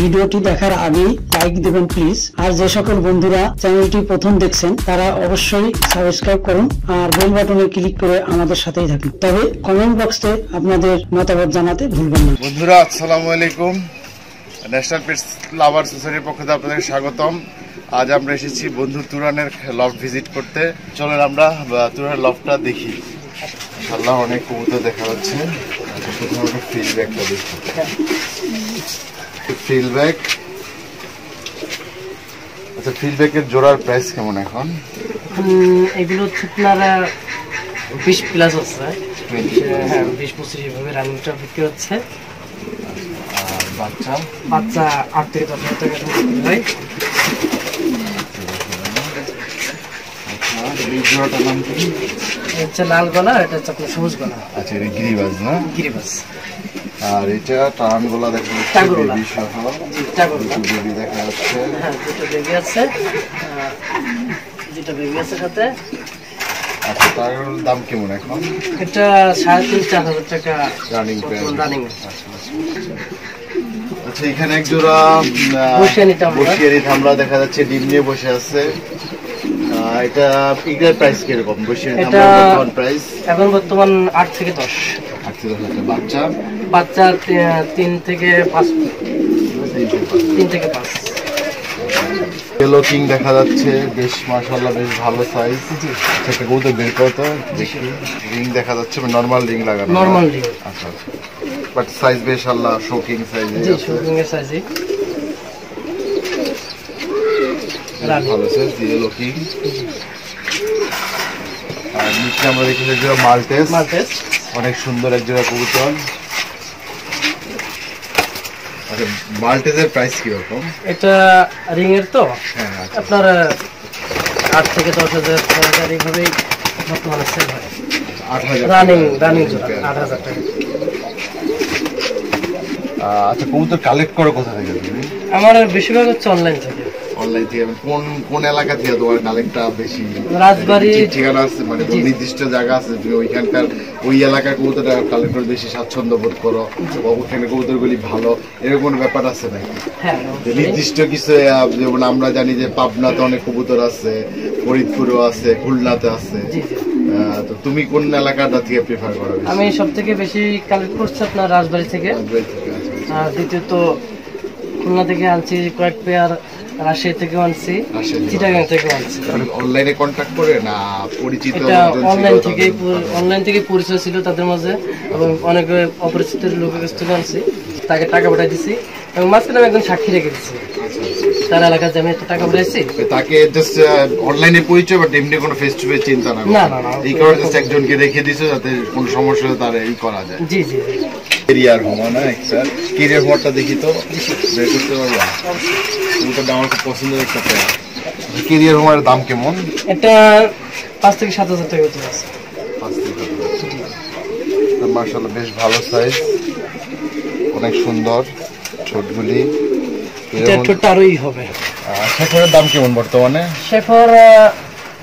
ভিডিওটি দেখার আগেই লাইক দেবেন প্লিজ। আর যে সকল বন্ধুরা চ্যানেলটি প্রথম দেখছেন তারা অবশ্যই সাবস্ক্রাইব করুন আর বেল বাটনে ক্লিক করে আমাদের সাথেই থাকুন। তবে কমেন্ট বক্সে আপনাদের মতামত জানাতে ভুলবেন না। বন্ধুরা আসসালামু আলাইকুম, ন্যাশনাল পেটস লাভার সোসাইটির পক্ষ থেকে আপনাদের স্বাগতম। আজ আমরা এসেছি বন্ধু তুরানের লফট ভিজিট করতে। চলেন আমরা তুরানের লফটটা দেখি। ইনশাআল্লাহ অনেক কবুতর দেখা যাচ্ছে। প্রথমে ফিল ব্যাগটা দেখি। ফিল ব্যাগ, আচ্ছা ফিল ব্যাগের জোড়ার প্রাইস কেমন এখন? এগুলো হচ্ছে আপনার 20 প্লাস আছে, 20-25 এভাবে রানিংটা বিক্রি হচ্ছে। আর বাচ্চা বাচ্চা 8 থেকে 10 হাজার টাকা বিক্রি হয়। এই জোড়াটার নাম কি? হচ্ছে লাল গলা, এটা হচ্ছে আপনার সবুজ গলা। আচ্ছা এটা গিরিবাজ না? গিরিবাজ। আর এটা টান গলা দেখা যাচ্ছে, বেবি সহ বেবি দেখা যাচ্ছে। হ্যাঁ দুটো বেবি আছে, দুটো বেবি আছে সাথে। আচ্ছা তার দাম কেমন এখন? এটা 3,500-4 হাজার টাকা রানিং রানিং। আচ্ছা এখানে এক জোড়া বসিয়ারি ধামরা দেখা যাচ্ছে, ডিম নিয়ে বসে আছে। এটা এটার প্রাইস কিরকম? বসিয়ারি ধামরা বর্তমান প্রাইস এখন বর্তমান 8 থেকে 10। 8 থেকে 10 হাজার। বাচ্চা বাচ্চা 3 থেকে 5। ইয়েলো কিং দেখা যাচ্ছে, বেশ মাশাআল্লাহ বেশ ভালো সাইজ। একটা কবুতর বের করতে দেখি। রিং দেখা যাচ্ছে, নরমাল রিং লাগানো। Normal ring. আচ্ছা আচ্ছা, বাট সাইজ বেশ আল্লাহ শোকিং সাইজে। জি শোকিং এর সাইজে ভালো সাইজ ইয়েলো কিং। আর নিচে আমরা দেখি যে মাল্টেস, অনেক সুন্দর এক জোড়া কবুতর। আচ্ছা মাল্টেজের প্রাইস কি রকম? এটা রিং এর তো আপনার 8 থেকে 10 হাজার এইভাবেই বর্তমানে সেল হয়। 8,000 রানিং জোড়া 8,000 টাকা। আচ্ছা কবুতর কালেক্ট করো কোথা থেকে তুমি? আমার বেশিরভাগ হচ্ছে অনলাইন থেকে। অনলাইন থেকে কোন এলাকা থেকে তোমার কালেক্টটা বেশি? রাজবাড়ি ঠিকানা আছে, মানে নির্দিষ্ট জায়গা আছে তুমি ওইখানকার ওই এলাকার কবুতর কালেক্ট করে বেশি স্বাচ্ছন্দ্য বোধ করো, ওখানে কবুতরগুলি ভালো, এরকম কোনো ব্যাপার আছে নাকি? হ্যাঁ নির্দিষ্ট কিছু, যেমন আমরা জানি যে পাবনাতে অনেক কবুতর আছে, ফরিদপুরও আছে, খুলনাতে আছে। তো তুমি কোন এলাকাটা থেকে প্রেফার করো? আমি সব থেকে বেশি কালেক্ট করছি আপনার রাজবাড়ি থেকে। আর দ্বিতীয়ত খুলনা থেকে আনছি কয়েক পেয়ার, রাজশাহী থেকে আনছি, চিটাগাং থেকে আনছি। অনলাইনে কন্ট্যাক্ট করে না পরিচিত? অনলাইন থেকে পরিচয় ছিল তাদের মাঝে, এবং অনেক অপরিচিত লোকের কাছ থেকে আনছি, তাকে টাকা পাঠিয়ে দিছি, এবং মাঝখানে আমি একজন সাক্ষী রেখে দিচ্ছি তার এলাকায় যে আমি একটা টাকা পাঠাইছি। তাকে জাস্ট অনলাইনে পরিচয়, বাট এমনি কোনো ফেস টু ফেস চিন্তা না। এই কারণে জাস্ট একজনকে রেখে দিছো যাতে কোনো সমস্যা হলে তার এই করা যায়। জি জি। কেরিয়ার হোমা না একটা কেরিয়ার হোমাটা দেখি তো বের করতে পারবো? ওটা আমার খুব পছন্দের একটা পেয়ার। কেরিয়ার হোমার দাম কেমন? এটা 5 থেকে 7 হাজার টাকা হতে আছে। 5 থেকে 7 হাজার। মাশাআল্লাহ বেশ ভালো সাইজ, অনেক সুন্দর ছোটগুলি। এটা ছোটটা আরোই হবে। শেফারের দাম কেমন বর্তমানে? শেফার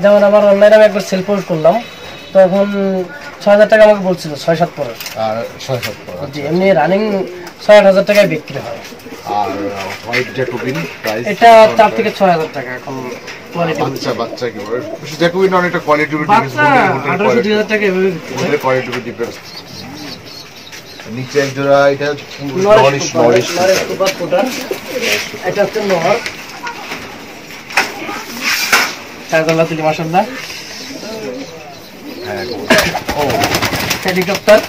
যেমন আমার অনলাইনে আমি একবার সেল পোস্ট করলাম, তখন 6,000 টাকা আমাকে বলছিল 6-7 পরে। আর 6-7 পরে জি, এমনি রানিং 6-8 হাজার টাকায় বিক্রি হয়। আর হোয়াইট জ্যাকোবিন প্রাইস এটা 4 থেকে 6 হাজার টাকা এখন কোয়ালিটি। বাচ্চা কি বলে জ্যাকোবিন অনেকটা কোয়ালিটি ডিফারেন্স, 18-2000 টাকা এভাবে বিক্রি হয়। Quality difference. নিচে এক জোড়া এটা নরিশ সুপার ফুটার, এটা হচ্ছে নহর চারগলা তুলি মাশাআল্লাহ। হ্যাঁ ও হেলিকপ্টার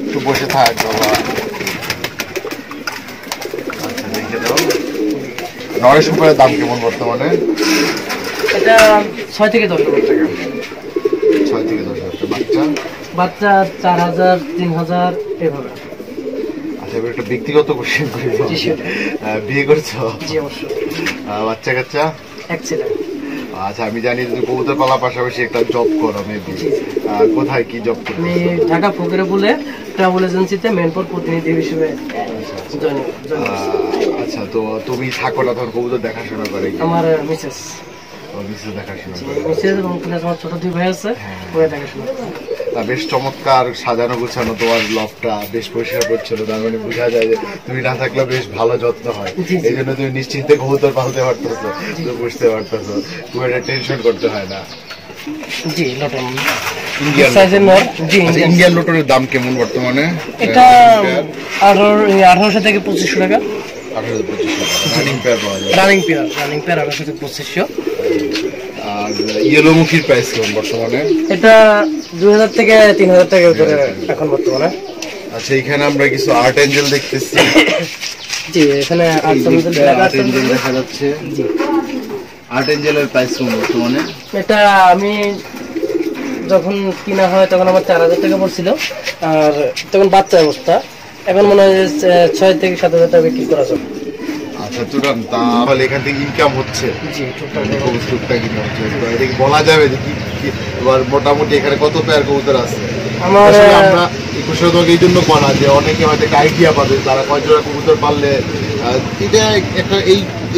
একটু বসে থাক বাবা। আচ্ছা দেখে দাও নরিশ সুপারের দাম কেমন বর্তমানে? এটা 6 থেকে 10 হাজার টাকা। 6 থেকে 10 হাজার। বাচ্চা 4,000 3,000 এভাবে। আচ্ছা এবার একটা ব্যক্তিগত কোশ্চেন করি, বিয়ে করছো? জি অবশ্যই। বাচ্চা কাচ্চা? এক ছেলে। আচ্ছা আমি জানি তুমি কবুতর পালার পাশাপাশি একটা জব করো মেবি, কোথায় কি জব করো? আমি ঢাকা ফকিরে বলে ট্রাভেল এজেন্সিতে মেনপোর প্রতিনিধি হিসেবে জয়েন। আচ্ছা তো তুমি থাকো না তখন কবুতর দেখাশোনা করে আমার মিসেস দেখাশোনা করে? মিসেস এবং আমার ছোট 2 ভাই আছে, ওরা দেখাশোনা করে। বেশ চমৎকার সাজানো গোছানো তোমার লফটা, বেশ পরিষ্কার পরিচ্ছন্ন। তার মানে বোঝা যায় যে তুমি না থাকলে বেশ ভালো যত্ন হয়, এই জন্য তুমি নিশ্চিন্তে কবুতর পালতে পারতেছো, বুঝতে পারতেছো, খুব একটা টেনশন করতে হয় না। জি লটন ইন্ডিয়ান সাইজের নর। জি ইন্ডিয়ান লটনের দাম কেমন বর্তমানে? এটা 1800 থেকে 2500 টাকা। 1800-2500 রানিং পেয়ার পাওয়া যায়। রানিং পেয়ার 1800 থেকে 2500। আর ইয়েলোমুখীর প্রাইস কেমন বর্তমানে? এটা 2000 থেকে 3000 টাকার ভিতরে এখন বর্তমানে। আচ্ছা, এখানে আমরা কিছু আর্ট এঞ্জেল দেখতেছি। জি এখানে আর্ট এঞ্জেল দেখা যাচ্ছে। জি আর্ট এঞ্জেলের প্রাইস কেমন বর্তমানে? এটা আমি যখন কিনা হয় তখন আমার 4000 টাকা পড়ছিল, আর তখন বাচ্চা অবস্থা। এখন মনে হয় 6 থেকে 7000 টাকা বিক্রি করা যাবে। আচ্ছা চূড়ান্ত, তাহলে এখান থেকে ইনকাম হচ্ছে? জি টুকটাক টুকটাক ইনকাম হচ্ছে। এটা কি বলা যাবে যে কি এবার মোটামুটি এখানে কত পেয়ার কবুতর আছে? আমার আমরা এই প্রশ্নটা এই জন্য করা যে অনেকে হয়তো একটা আইডিয়া পাবে তারা কয় জোড়া কবুতর পাললে এটা একটা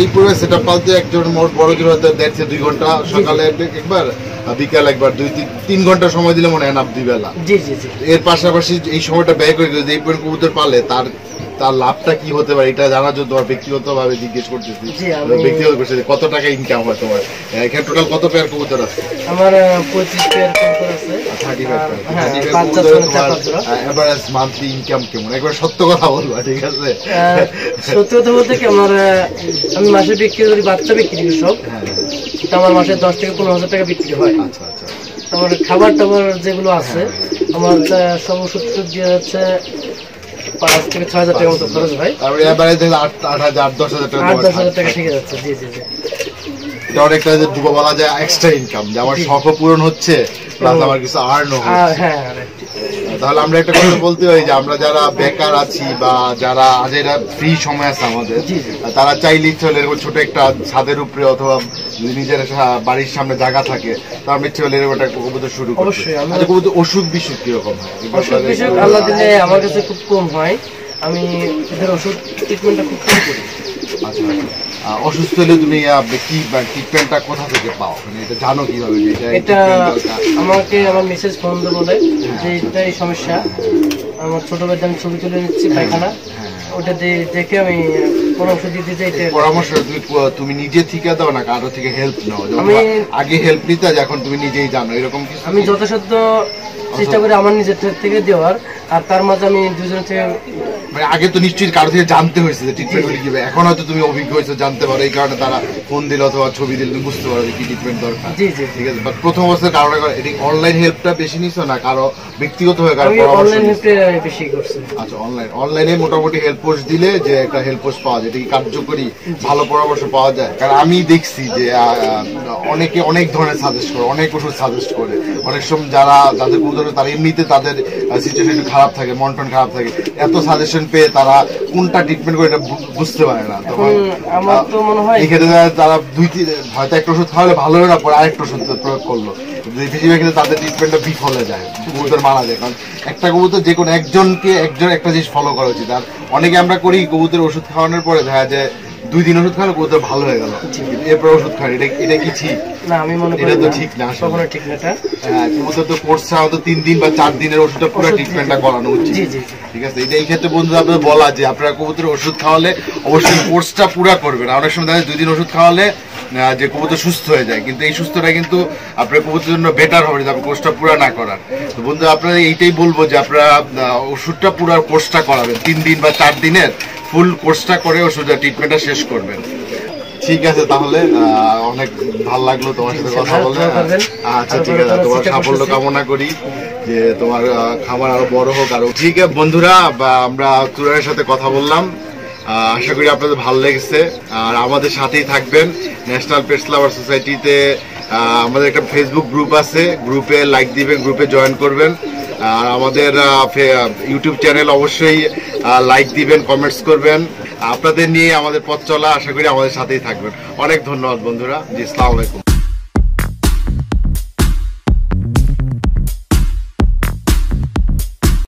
এই পুরো সেটা পালতে একজন মোট বড় জোর হয়তো 1.5 2 ঘন্টা, সকালে একবার বিকাল একবার 2-3 ঘন্টা সময় দিলে মনে হয় না 2 বেলা। জি জি জি এর পাশাপাশি এই সময়টা ব্যয় করে যদি এই পরিমাণ কবুতর পালে তার লাভটা কি হতে পারে এটা জানার জন্য তোমার ব্যক্তিগত ভাবে জিজ্ঞেস করতেছি। ব্যক্তিগত করতেছি কত টাকা ইনকাম হয় তোমার এখানে? টোটাল কত পেয়ার কবুতর আছে? আমার 25 পেয়ার কবুতর আছে। 35 এভারেজ মান্থলি ইনকাম কেমন? একবার সত্য কথা বলবা, ঠিক আছে? সত্য কথা বলতে কি আমি মাসে বিক্রি করি, বাচ্চা বিক্রি করি সব। তো আমার মাসে 10 থেকে 15,000 টাকা বিক্রি হয়। আচ্ছা আচ্ছা। আমার খাবার টাবার যেগুলো আছে আমার সব ওষুধ দিয়ে হচ্ছে 5 থেকে 6,000 টাকা মতো খরচ হয়। তারপরে এবারে 8,000-10,000 টাকা 8-10,000 টাকা ঠিক আছে। জি জি জি এটা অনেকটা যে বলা যায় এক্সট্রা ইনকাম, যে আমার শখ পূরণ হচ্ছে প্লাস আমার কিছু আর্ন হচ্ছে। হ্যাঁ তাহলে আমরা একটা কথা বলতে পারি যে আমরা যারা বেকার আছি বা যারা আজ এটা ফ্রি সময় আছে আমাদের, তারা চাইলেই চলে এরকম ছোট একটা ছাদের উপরে অথবা নিজের বাড়ির সামনে জায়গা থাকে তার ইচ্ছে হলে এরকম একটা কবুতর শুরু করতে। আচ্ছা, কবুতর অসুখ বিসুখ কিরকম হয়? অসুখ বিসুখ আল্লাহ দিলে আমার কাছে খুব কম হয়। আমি এদের ওষুধ ট্রিটমেন্টটা খুব কম করি। আচ্ছা, অসুস্থ হলে তুমি কি ট্রিটমেন্টটা কোথা থেকে পাও? এটা জানো কিভাবে? এটা আমাকে আমার মেসেজ ফোন দিয়ে বলে যে এটাই সমস্যা। আমার ছোট ভাইদের আমি ছবি তুলে নিচ্ছি পায়খানা, ওটা দেখে আমি পরামর্শ দিতে চাই। পরামর্শ তুমি নিজে থেকে দাও না কারো থেকে হেল্প নাও? আমি আগে হেল্প নিতে, এখন তুমি নিজেই জানো এরকম কিছু? আমি যথাসাধ্য চেষ্টা করি আমার নিজের থেকে দেওয়ার, আর তার মাঝে আমি দুজন থেকে মানে আগে তো নিশ্চয়ই কারো থেকে জানতে হয়েছে যে ট্রিটমেন্ট কি হবে। এখন হয়তো তুমি অভিজ্ঞ হয়েছো, জানতে পারো, এই কারণে তারা ফোন দিল অথবা ছবি দিলে তুমি বুঝতে পারো কি ট্রিটমেন্ট দরকার। জি জি ঠিক আছে। বাট প্রথম অবস্থায় কারণে এটি অনলাইন হেল্পটা বেশি নিছো না কারো ব্যক্তিগত হয়ে কারো অনলাইন হেল্পে বেশি করছি? আচ্ছা, অনলাইনে মোটামুটি হেল্প পোস্ট দিলে যে একটা হেল্প পোস্ট পাওয়া যায়, এটা কি কার্যকরী ভালো পরামর্শ পাওয়া যায়? কারণ আমি দেখছি যে অনেকে অনেক ধরনের সাজেস্ট করে, অনেক ওষুধ সাজেস্ট করে। অনেক সময় যাদের কবুতর তারা এমনিতে তাদের সিচুয়েশন একটু খারাপ থাকে, মন টন খারাপ থাকে, এত সাজেশন পেয়ে তারা কোনটা ট্রিটমেন্ট করে এটা বুঝতে পারে না। তখন আমার তো মনে হয় এক্ষেত্রে তারা হয়তো একটা ওষুধ খাওয়ালে ভালো হয়ে না, পরে আরেকটা ওষুধ প্রয়োগ করলো, বেশিরভাগ ক্ষেত্রে তাদের ট্রিটমেন্টটা বিফলে যায়, কবুতর মারা যায়। কারণ একটা কবুতর যে কোনো একজন একটা জিনিস ফলো করা উচিত। আর অনেকে আমরা করি কবুতর ওষুধ খাওয়ানোর পরে দেখা যায় 2 দিন ওষুধ খাওয়ালে কবুতর ভালো হয়ে গেল, এরপর ওষুধ খাওয়া, এটা কি ঠিক? না, আমি মনে করি এটা তো ঠিক না, কখনো ঠিক না। হ্যাঁ, কবুতর তো কোর্স ছাড়া তো 3 দিন বা 4 দিনের ওষুধটা পুরো ট্রিটমেন্টটা করানো উচিত। ঠিক আছে। এই ক্ষেত্রে বন্ধুরা আপনাদের বলা যে আপনারা কবুতরের ওষুধ খাওয়ালে অবশ্যই কোর্সটা পুরো করবেন। অনেক সময় দেখা যায় 2 দিন ওষুধ খাওয়ালে যে কবুতর সুস্থ হয়ে যায়, কিন্তু এই সুস্থটা কিন্তু আপনার কবুতরের জন্য বেটার হবে যদি আপনি কোর্সটা পুরো না করার। তো বন্ধুরা আপনারা এইটাই বলবো যে আপনারা ওষুধটা পুরো কোর্সটা করাবেন, 3 দিন বা 4 দিনের ফুল কোর্সটা করে ওষুধটা ট্রিটমেন্টটা শেষ করবেন। ঠিক আছে, তাহলে অনেক ভালো লাগলো তোমার সাথে কথা বলে। আচ্ছা ঠিক আছে, তোমার সাফল্য কামনা করি, যে তোমার খামার আরো বড় হোক আরো। ঠিক আছে বন্ধুরা, আমরা তুরানের সাথে কথা বললাম, আশা করি আপনাদের ভালো লেগেছে। আর আমাদের সাথেই থাকবেন। ন্যাশনাল পেটস লাভার সোসাইটিতে আমাদের একটা ফেসবুক গ্রুপ আছে, গ্রুপে লাইক দিবেন, গ্রুপে জয়েন করবেন। আর আমাদের ইউটিউব চ্যানেল অবশ্যই লাইক দিবেন, কমেন্টস করবেন। আপনাদের নিয়ে আমাদের পথ চলা, আশা করি আমাদের সাথেই থাকবেন। অনেক ধন্যবাদ বন্ধুরা। জি, আসসালামু আলাইকুম।